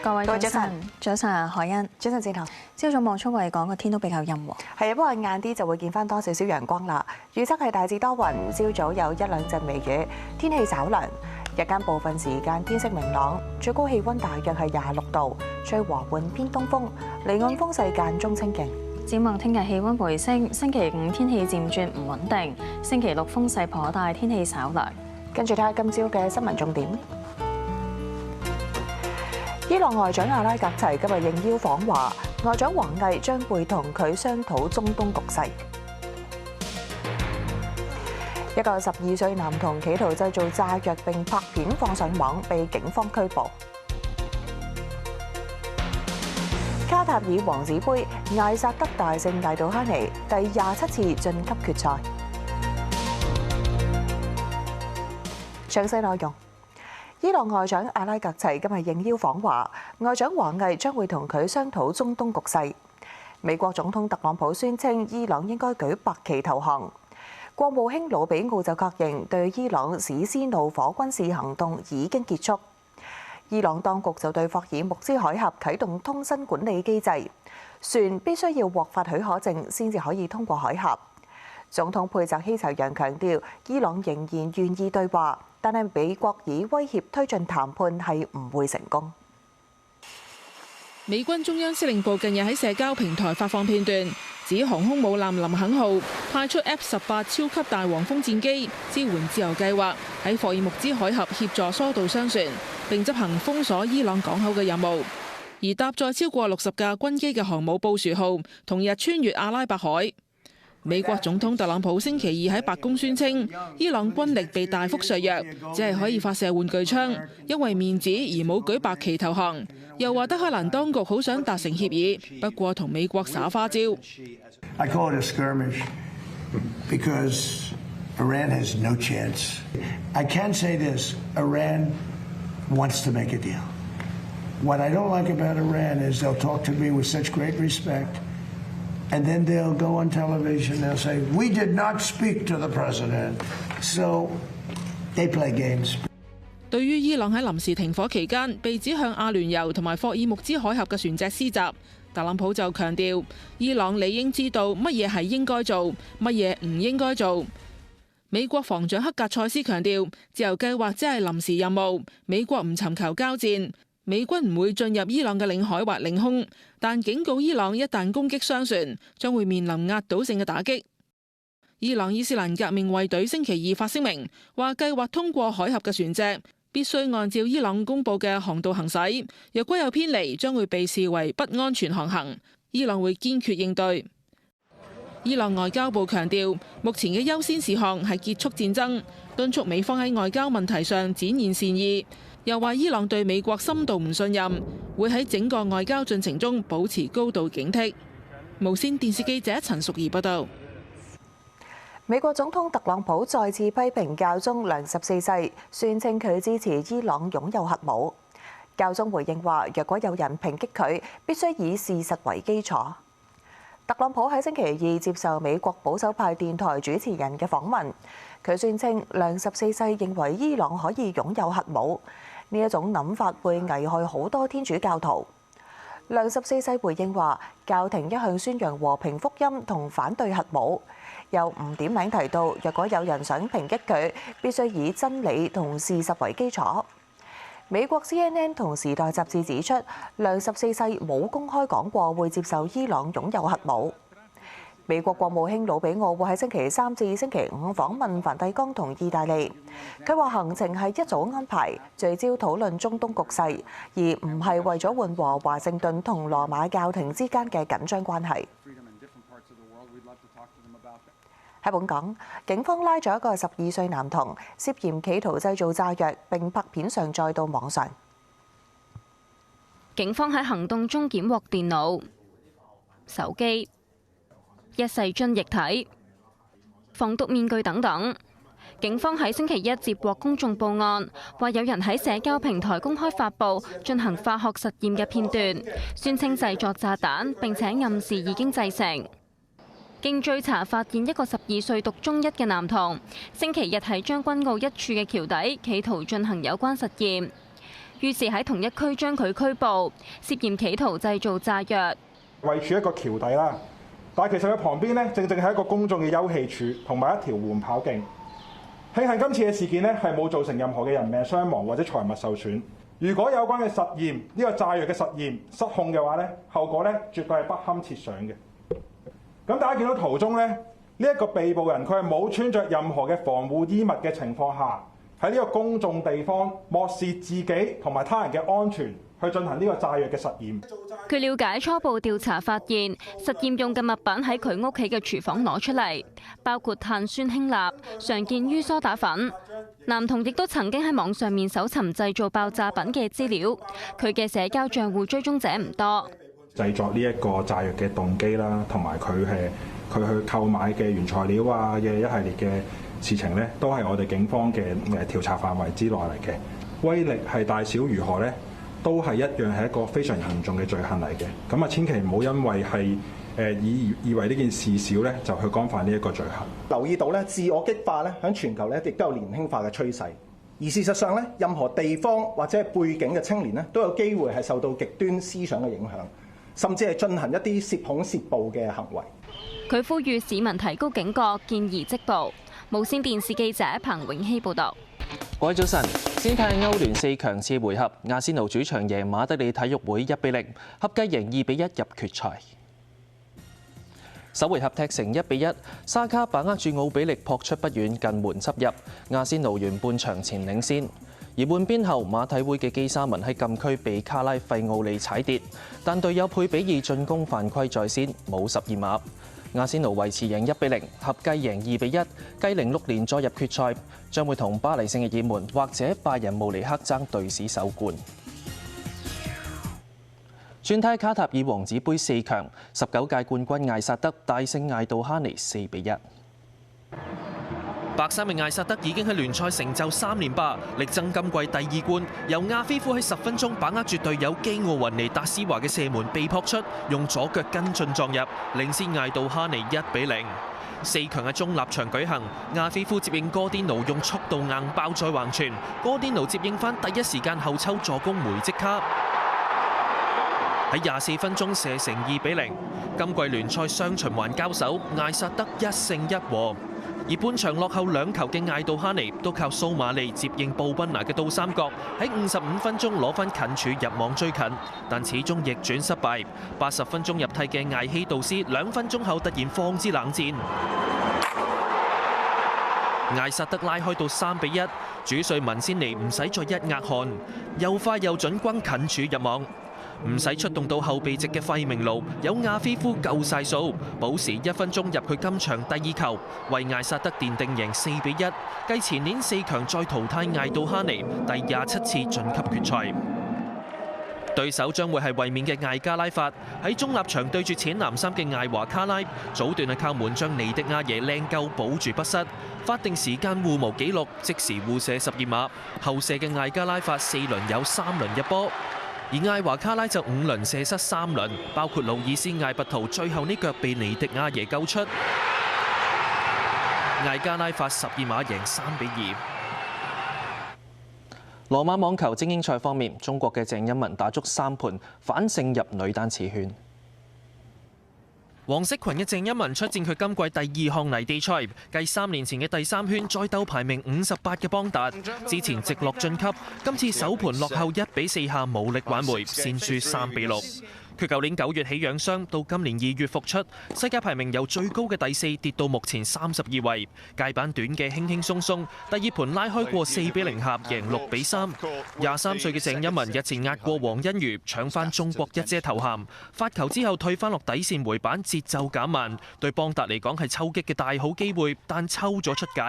各位早晨，早晨啊，海欣，早晨，志棠。朝早望出嚟講個天都比較陰喎。係啊，不過晏啲就會見翻多少少陽光啦。預測係大致多雲，朝早有一兩陣微雨，天氣稍涼。日間部分時間天色明朗，最高氣温大約係26度，吹和緩偏東風，離岸風勢間中清勁。展望聽日氣温回升，星期五天氣漸轉唔穩定，星期六風勢頗大，天氣稍涼。跟住睇下今朝嘅新聞重點。伊朗外長阿拉格齊今日應邀訪華，外長王毅將會同佢商討中東局勢。一個12歲男童企圖製造炸藥並拍片放上網，被警方拘捕。卡塔爾王子杯，艾薩德大勝大杜哈尼，第27次晉級決賽。詳細內容。伊朗外長阿拉格齊今日應邀訪華，外長王毅將會同佢商討中東局勢。美國總統特朗普宣稱伊朗應該舉白旗投降。國務卿魯比奧就確認對伊朗史斯怒火軍事行動已經結束。伊朗當局就對霍爾木茲海峽啟動通訊管理機制，船必須要獲發許可證先至可以通過海峽。總統佩澤希齊揚強調，伊朗仍然願意對話，但係美國以威脅推進談判係唔會成功。美軍中央司令部近日喺社交平台發放片段，指航空母艦林肯號派出 F-18超級大黃蜂戰機支援自由計劃喺霍爾木茲海峽協助疏導商船，並執行封鎖伊朗港口嘅任務。而搭載超過60架軍機嘅航母布殊號同日穿越阿拉伯海。美國總統特朗普星期二喺白宮宣稱，伊朗軍力被大幅削弱，只係可以發射玩具槍，因為面子而冇舉白旗投降。又話德黑蘭當局好想達成協議，不過同美國耍花招。I call it a skirmish because Iran has no chance. I can say this, Iran wants to make a deal. What I don't like about Iran is they'll talk to me with such great respect. And then they'll go on television, they'll say, we did not speak to the president. So they play games. 對於伊朗喺臨時停火期間被指向阿聯酋同埋霍爾木茲海峽嘅船隻施襲，特朗普就強調，伊朗理應知道乜嘢係應該做，乜嘢唔應該做。美國防長克格塞斯強調，自由計劃只係臨時任務，美國唔尋求交戰。美軍唔會進入伊朗嘅領海或領空，但警告伊朗一旦攻擊商船，將會面臨壓倒性嘅打擊。伊朗伊斯蘭革命衛隊星期二發聲明，話計劃通過海峽嘅船隻必須按照伊朗公佈嘅航道行駛，若果有偏離，將會被視為不安全航行。伊朗會堅決應對。伊朗外交部強調，目前嘅優先事項係結束戰爭，敦促美方喺外交問題上展現善意。又話伊朗對美國深度唔信任，會喺整個外交進程中保持高度警惕。無線電視記者陳淑儀報道。美國總統特朗普再次批評教宗良14世，宣稱佢支持伊朗擁有核武。教宗回應話，若果有人抨擊佢，必須以事實為基礎。特朗普喺星期二接受美國保守派電台主持人嘅訪問，佢宣稱良14世認為伊朗可以擁有核武。呢一種諗法會危害好多天主教徒。良14世回應話，教廷一向宣揚和平福音同反對核武，又唔點名提到，若果有人想抨擊佢，必須以真理同事實為基礎。美國 CNN 同時代雜誌指出，良14世冇公開講過會接受伊朗擁有核武。美國國務卿魯比奧會喺星期3至星期5訪問梵蒂岡同意大利。佢話行程係一早安排，聚焦討論中東局勢，而唔係為咗緩和華盛頓同羅馬教廷之間嘅緊張關係。喺本港，警方拉咗一個12歲男童，涉嫌企圖製造炸藥並拍片上載到網上。警方喺行動中檢獲電腦、手機、一細樽液體、防毒面具等等。警方喺星期一接獲公眾報案，話有人喺社交平台公開發布進行化學實驗嘅片段，宣稱製作炸彈，並且暗示已經製成。經追查發現一個12歲讀中一嘅男童，星期日喺將軍澳一處嘅橋底企圖進行有關實驗。於是喺同一區將佢拘捕，涉嫌企圖製造炸藥。位處一個橋底啦，但係其實佢旁邊呢，正係一個公眾嘅休憩處同埋一條緩跑徑。慶幸今次嘅事件呢，係冇造成任何嘅人命傷亡或者財物受損。如果有關嘅實驗呢個炸藥嘅實驗失控嘅話呢，後果呢絕對係不堪設想嘅。咁大家見到圖中呢，呢一個被捕人佢係冇穿着任何嘅防護衣物嘅情況下，喺呢個公眾地方漠視自己同埋他人嘅安全，去進行呢個炸藥嘅實驗。據了解，初步調查發現，實驗用嘅物品喺佢屋企嘅廚房攞出嚟，包括碳酸氫鈉，常見於梳打粉。男童亦都曾經喺網上面搜尋製造爆炸品嘅資料，佢嘅社交帳戶追蹤者唔多。製作呢一個炸藥嘅動機啦，同埋佢去購買嘅原材料啊嘅一系列嘅事情呢，都係我哋警方嘅調查範圍之內嚟嘅。威力係大小如何呢？都係一樣係一個非常嚴重嘅罪行嚟嘅。咁啊，千祈唔好因為係以為呢件事少咧，就去干犯呢一個罪行。留意到咧，自我激化咧，喺全球咧亦都有年輕化嘅趨勢。而事實上咧，任何地方或者係背景嘅青年咧，都有機會係受到極端思想嘅影響，甚至係進行一啲涉恐涉暴嘅行為。佢呼籲市民提高警覺，見疑即報。無線電視記者彭永熙報導。各位早晨，先睇歐聯4強次回合，阿仙奴主場贏馬德里體育會1-0，合計贏2-1入決賽。首回合踢成1-1，沙卡把握住奧比力撲出不遠近門執入，阿仙奴完半場前領先。而換邊後，馬體會嘅基沙文喺禁區被卡拉費奧利踩跌，但隊友佩比爾進攻犯規在先，冇12碼。阿仙奴維持贏1-0，合計贏2-1，繼06年再入決賽，將會同巴黎聖日耳門或者拜仁慕尼黑爭隊史首冠。轉睇卡塔爾王子杯4強，19屆冠軍艾薩德大勝艾杜哈尼4-1。白衫嘅艾薩德已經喺聯賽成就3連霸，力爭今季第2冠。由亞菲夫喺10分鐘把握住隊友基奧雲尼達斯華嘅射門被撲出，用左腳跟進撞入，領先艾杜哈尼1-0。4強嘅中立場舉行，亞菲夫接應哥甸奴用速度硬爆再橫傳，哥甸奴接應翻第一時間後抽助攻梅積卡，喺24分鐘射成2-0。今季聯賽雙循環交手，艾薩德1勝1和。而半場落後2球嘅艾杜哈尼都靠蘇馬利接應布賓拿嘅倒三角，喺55分鐘攞翻近柱入網追近，但始終逆轉失敗。80分鐘入替嘅艾希杜斯2分鐘後突然放之冷箭，艾薩德拉開到3-1，主帥文仙尼唔使再一壓汗，又快又準轟近柱入網。唔使出動到後備席嘅費明路，有亞菲夫夠晒數，補時1分鐘入佢今場第2球，為艾薩德奠定贏4-1，繼前年4強再淘汰艾杜哈尼，第27次晉級決賽。對手將會係衛冕嘅艾加拉法，喺中立場對住淺藍衫嘅艾華卡拉，早段係靠門將尼迪亞耶靚救保住不失，法定時間互無紀錄，即時互射12碼，後射嘅艾加拉法4輪有3輪入波。而艾華卡拉就5輪射失3輪，包括魯爾斯艾拔圖最後呢腳被尼迪亞耶救出。艾加拉法12碼贏3-2。羅馬網球精英賽方面，中國嘅鄭欽文打足3盤反勝入女單次圈。黃色裙嘅鄭欽文出戰佢今季第2項泥地賽，繼3年前嘅第3圈再鬥排名58嘅邦達，之前直落晉級，今次首盤落後1-4下無力挽回，先輸3-6。佢舊年9月起養傷，到今年2月復出，世界排名由最高嘅第4跌到目前32位。界板短嘅輕輕鬆鬆，第2盤拉開過4-0下，贏6-3。23歲嘅鄭欽文日前壓過黃欣瑜，搶翻中國一姐頭銜。發球之後退翻落底線回板，節奏減慢，對邦達嚟講係抽擊嘅大好機會，但抽咗出界。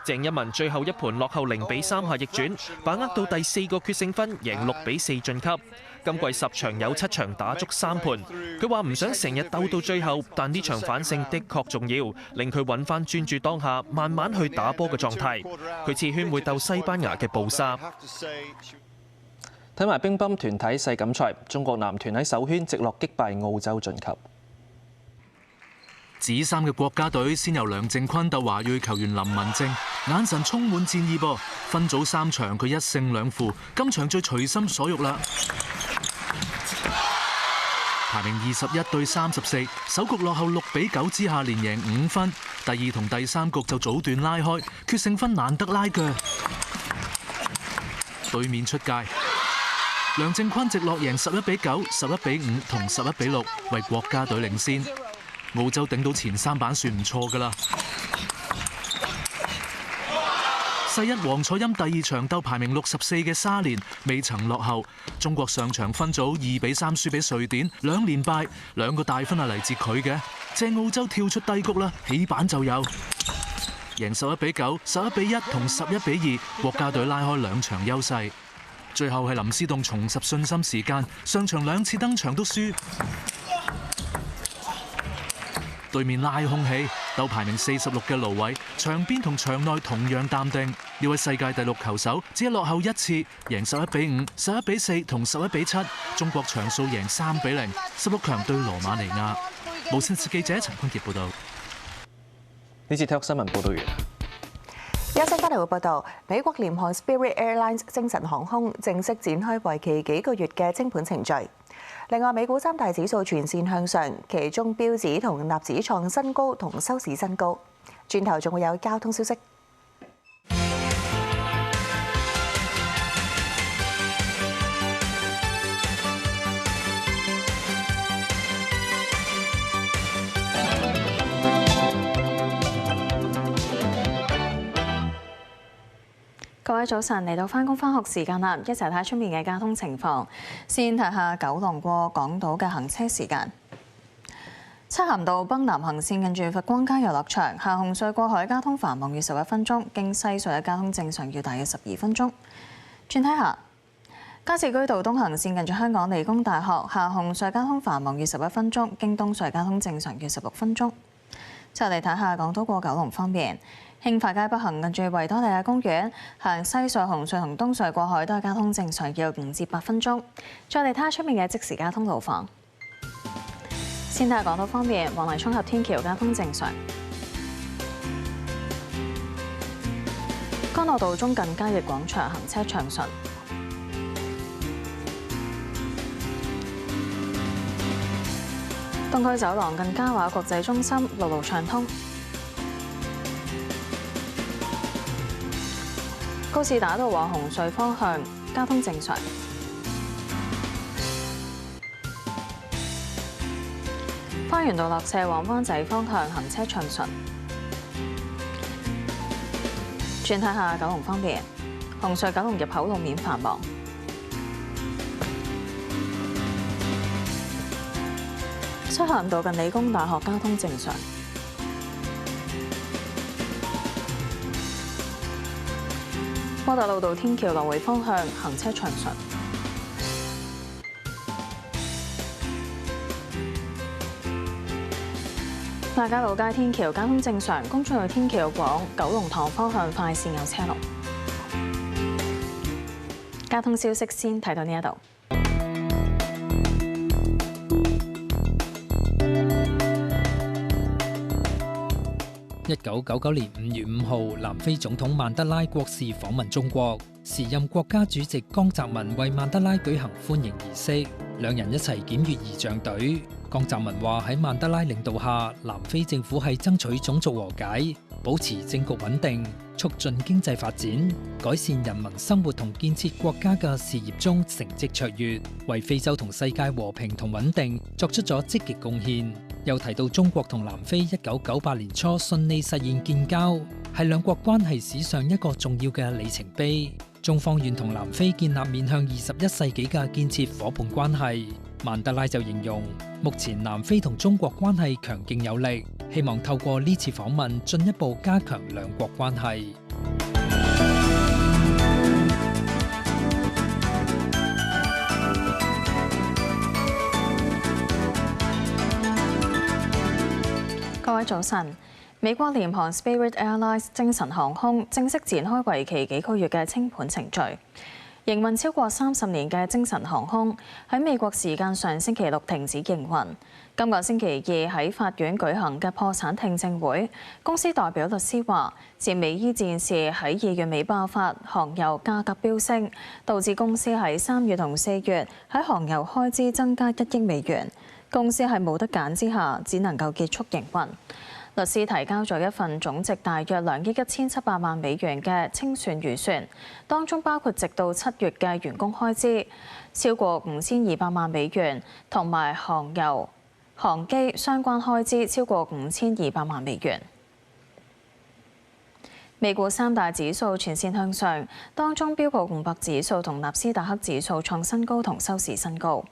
鄭欽文最後一盤落後0-3下逆轉，把握到第4個決勝分，贏6-4晉級。今季10場有7場打足3盤，佢話唔想成日鬥到最後，但呢場反勝的確重要，令佢揾翻專注當下，慢慢去打波嘅狀態。佢次圈會鬥西班牙嘅布沙。睇埋乒乓團體世錦賽，中國男團喺首圈直落擊敗澳洲晉級。紫衫嘅國家隊先由梁靖昆鬥華裔球員林文正，眼神充滿戰意噃。分組3場佢1勝2負，今場最隨心所欲啦。排名21對34，首局落後6比9之下連贏5分，第2同第3局就早段拉開，決勝分難得拉鋸。對面出界，梁靖昆直落贏11比9、11比5同11比6，為國家隊領先。澳洲頂到前3板算唔錯㗎啦。世一黃楚欽第2場鬥排名64嘅沙連，未曾落後。中國上場分組2比3輸俾瑞典，2連敗，2個大分係嚟自佢嘅。借澳洲跳出低谷啦，起板就有贏11比9、11比1同11比2，國家隊拉開2場優勢。最後係林思棟重拾信心時間，上場2次登場都輸。對面拉空氣，鬥排名46嘅盧偉，場邊同場內同樣淡定。呢位世界第6球手只係落後1次，贏11比5、11比4同11比7。中國場數贏3比0，16強對羅馬尼亞。無線視記者陳坤傑報導。呢次體育新聞報導完。休息翻嚟會報道，美國廉航 Spirit Airlines 精神航空正式展開為期幾個月嘅清盤程序。另外，美股3大指數全線向上，其中標指同納指創新高同收市新高。轉頭仲會有交通消息。各位早晨，嚟到返工返學時間啦，一齊睇下出面嘅交通情況。先睇下九龍過港島嘅行車時間。漆咸道北南行線近住佛光街遊樂場下紅隧過海交通繁忙要11分鐘，經西隧嘅交通正常要大約12分鐘。轉睇下加士居道東行線近住香港理工大學下紅隧交通繁忙要11分鐘，經東隧交通正常要16分鐘。之後嚟睇下港島過九龍方面。興發街北行近住維多利亞公園，行西隧、紅隧同東隧過海都係交通正常，要5至8分鐘。再嚟睇下出面嘅即時交通路況。先睇下港島方面，黃泥涌峽天橋交通正常。干諾道中近嘉裕廣場行車暢順。東區走廊近嘉華國際中心路路暢通。告士打道往紅隧方向交通正常。花園道落斜往灣仔方向行車暢順。轉睇下九龍方面，紅隧九龍入口路面繁忙。漆咸道近理工大學交通正常。窩打老道天橋來回方向行車暢順。亞皆老街天橋交通正常，公主道天橋往九龍塘方向快線有車龍。交通消息先睇到呢一度。1999年5月5號，南非總統曼德拉國事訪問中國，時任國家主席江澤民為曼德拉舉行歡迎儀式，兩人一齊檢閱儀仗隊。江澤民話喺曼德拉領導下，南非政府係爭取種族和解，保持政局穩定，促進經濟發展，改善人民生活同建設國家嘅事業中成績卓越，為非洲同世界和平同穩定作出咗積極貢獻。又提到中國同南非1998年初順利實現建交，係兩國關係史上一個重要嘅里程碑。中方願同南非建立面向21世紀嘅建設夥伴關係。曼德拉就形容，目前南非同中國關係強勁有力，希望透過呢次訪問進一步加強兩國關係。各位早晨，美國廉航 Spirit Airlines 精神航空正式展開為期幾個月嘅清盤程序。營運超過30年嘅精神航空喺美國時間上星期六停止營運。今個星期二喺法院舉行嘅破產聽證會，公司代表律師話，自美伊戰事喺2月尾爆發，航油價格飆升，導致公司喺3月同4月喺航油開支增加1億美元。公司喺冇得揀之下，只能夠結束營運。律師提交咗一份總值大約2億1700萬美元嘅清算預算，當中包括直到7月嘅員工開支超過5200萬美元，同埋航機相關開支超過5200萬美元。美股3大指數全線向上，當中標普500指數同納斯達克指數創新高同收市新高。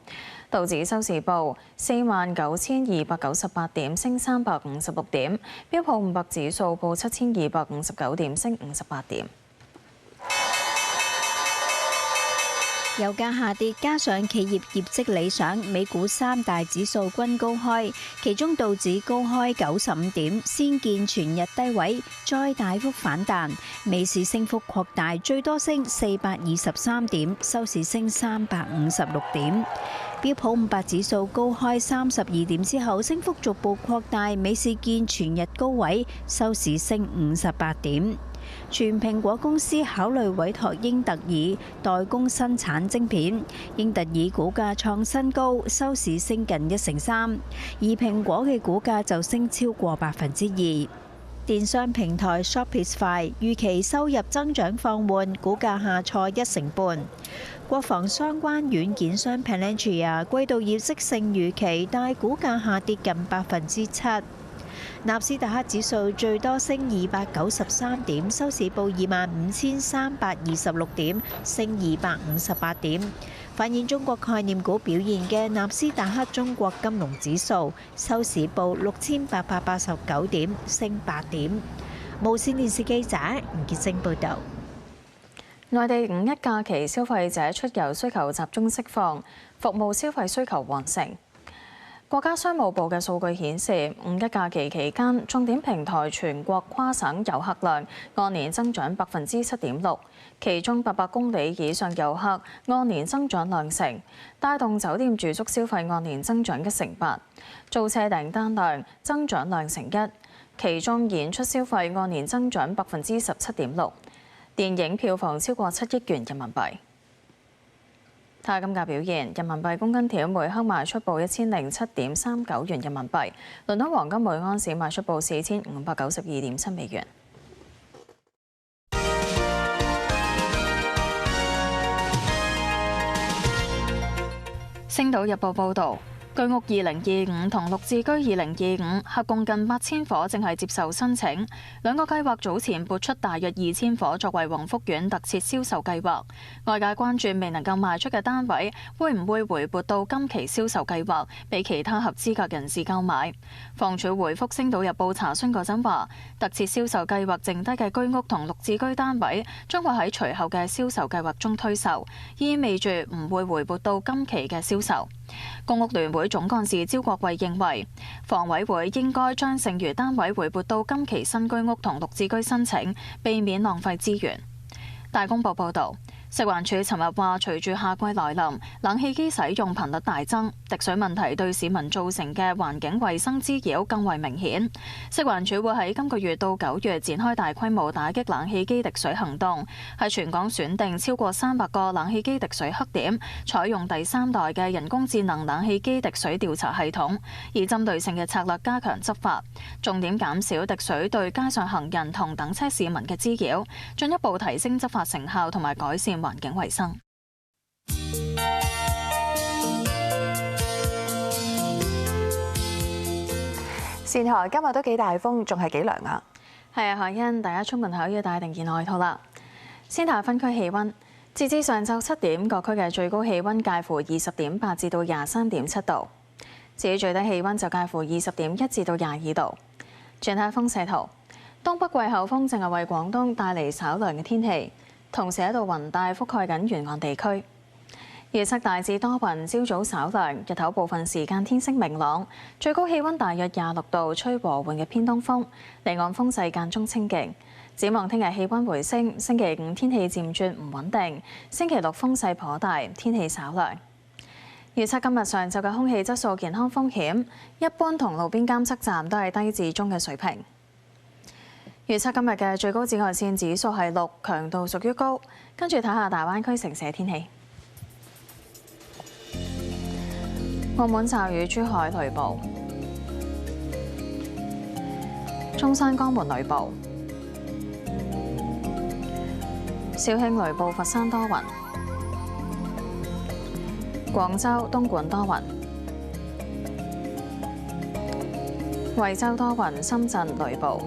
道指收市報49298點，升356點；標普500指數報7259點，升58點。油價下跌，加上企業業績理想，美股3大指數均高開，其中道指高開95點，先見全日低位，再大幅反彈，美市升幅擴大，最多升423點，收市升356點。標普500指數高開32點之後，升幅逐步擴大，美市見全日高位，收市升58點。全蘋果公司考慮委託英特爾代工生產晶片，英特爾股價創新高，收市升近1成3，而蘋果嘅股價就升超過2%。電商平台 Shopify 預期收入增長放緩，股價下挫1成半。國防相關軟件商 Palantir 季度業績勝預期，但股價下跌近7%。納斯達克指數最多升293點，收市報25326點，升258點。反映中國概念股表現嘅納斯達克中國金融指數收市報6889點，升8點。無線電視記者吳潔晶報導。內地5一假期消費者出遊需求集中釋放，服務消費需求旺盛。國家商務部嘅數據顯示，5一假期期間，重點平台全國跨省遊客量按年增長7.6%，其中800公里以上遊客按年增長2成，帶動酒店住宿消費按年增長1成8%，租車訂單量增長2成1，其中演出消費按年增長17.6%，電影票房超過7億元人民幣。睇下金價表現，人民幣公斤條每克賣出報1007.39元人民幣，倫敦黃金每安士賣出報4592.7美元。星島日報報導。居屋2025同綠置居2025合共近8000伙正係接受申請，兩個計劃早前撥出大約2000伙作為宏福苑特設銷售計劃。外界關注未能夠賣出嘅單位會唔會回撥到今期銷售計劃，俾其他合資格人士購買。房署回覆星島日報查詢嗰陣話，特設銷售計劃剩低嘅居屋同綠置居單位將會喺隨後嘅銷售計劃中推售，意味住唔會回撥到今期嘅銷售。公屋聯會總幹事招國衛認為，房委會應該將剩餘單位回撥到今期新居屋同綠置居申請，避免浪費資源。大公報報導。食環署尋日話，隨住夏季來臨，冷氣機使用頻率大增，滴水問題對市民造成嘅環境衛生滋擾更為明顯。食環署會喺今個月到9月展開大規模打擊冷氣機滴水行動，喺全港選定超過300個冷氣機滴水黑點，採用第3代嘅人工智能冷氣機滴水調查系統，以針對性嘅策略加強執法，重點減少滴水對街上行人同等車市民嘅滋擾，進一步提升執法成效同埋改善環境衛生。善河今日都幾大風，仲係幾涼啊！係啊，海欣，大家出門口要帶定件外套啦。先睇下分區氣温，截至上晝7點，各區嘅最高氣温介乎20.8至到23.7度，至於最低氣温就介乎20.1至到22度。轉睇風勢圖，東北季候風正係為廣東帶嚟稍涼嘅天氣。同時喺度雲帶覆蓋緊沿岸地區，預測大致多雲，朝早稍涼，日頭部分時間天色明朗，最高氣温大約26度，吹和緩嘅偏東風，離岸風勢間中清勁。展望聽日氣温回升，星期五天氣漸轉唔穩定，星期六風勢頗大，天氣稍涼。預測今日上晝嘅空氣質素健康風險，一般同路邊監測站都係低至中嘅水平。預測今日嘅最高紫外線指數係6，強度屬於高。跟住睇下大灣區城市天氣。澳門驟雨，珠海雷暴，中山江門雷暴，肇慶雷暴，佛山多雲，廣州、東莞多雲，惠州多雲，深圳雷暴。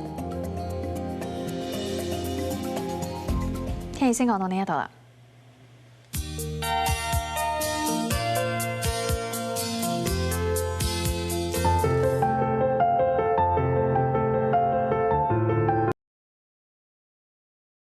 天氣先講到呢一度啦。